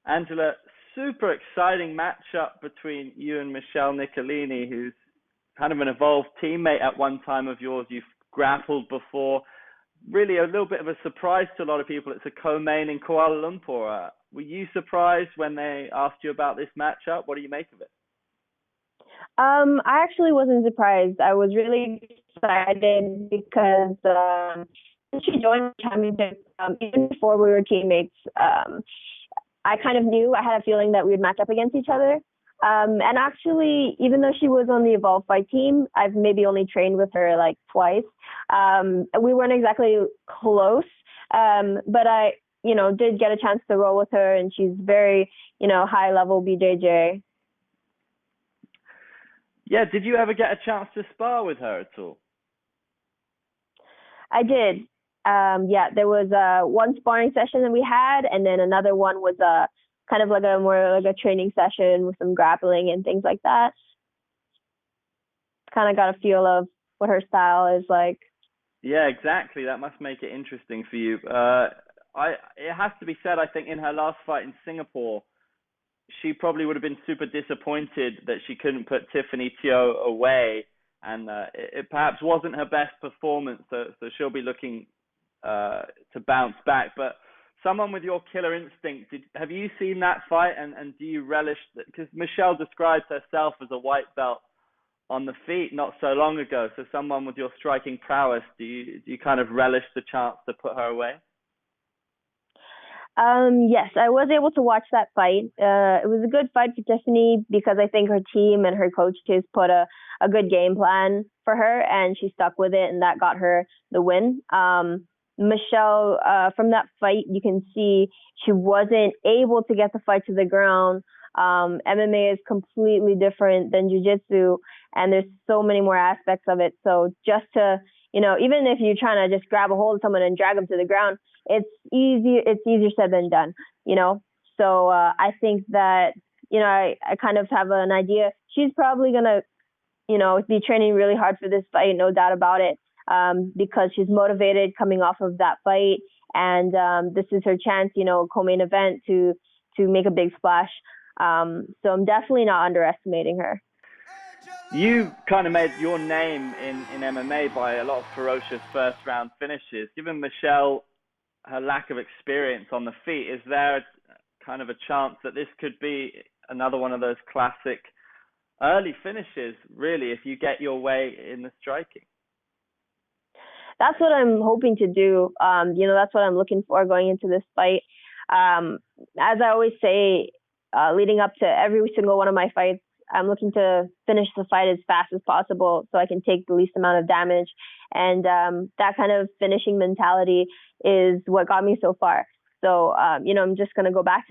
Angela, super exciting matchup between you and Michelle Nicolini, who's kind of an evolved teammate at one time of yours. You've grappled before. Really a little bit of a surprise to a lot of people. It's a co-main in Kuala Lumpur. Were you surprised when they asked you about this matchup? What do you make of it? I actually wasn't surprised. I was really excited because she joined the championship even before we were teammates. I kind of knew, I had a feeling that we would match up against each other. And actually, even though she was on the Evolve Fight team, I've maybe only trained with her like twice. We weren't exactly close, but I, did get a chance to roll with her, and she's very, high level BJJ. Yeah, did you ever get a chance to spar with her at all? I did. Yeah, there was one sparring session that we had, and then another one was kind of like a more like a training session with some grappling and things like that. Kind of got a feel of what her style is like. Yeah, exactly. That must make it interesting for you. It has to be said, I think in her last fight in Singapore, she probably would have been super disappointed that she couldn't put Tiffany Teo away, and it perhaps wasn't her best performance, so she'll be looking to bounce back. But someone with your killer instinct, have you seen that fight, and do you relish that? Because Michelle describes herself as a white belt on the feet not so long ago, so someone with your striking prowess, do you kind of relish the chance to put her away? Yes, I was able to watch that fight. It was a good fight for Tiffany because I think her team and her coaches put a good game plan for her, and she stuck with it, and that got her the win. Michelle, from that fight, you can see she wasn't able to get the fight to the ground. MMA is completely different than jiu-jitsu, and there's so many more aspects of it. So just to, even if you're trying to just grab a hold of someone and drag them to the ground, it's easier said than done, So I think that, I kind of have an idea. She's probably going to, be training really hard for this fight, no doubt about it, because she's motivated coming off of that fight. And this is her chance, co-main event to make a big splash. So I'm definitely not underestimating her. You kind of made your name in MMA by a lot of ferocious first round finishes. Given Michelle her lack of experience on the feet, is there kind of a chance that this could be another one of those classic early finishes, really, if you get your way in the striking? That's what I'm hoping to do. That's what I'm looking for going into this fight. As I always say, leading up to every single one of my fights, I'm looking to finish the fight as fast as possible so I can take the least amount of damage. And that kind of finishing mentality is what got me so far. So, I'm just going to go back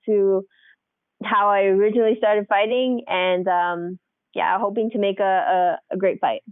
to how I originally started fighting, and hoping to make a great fight.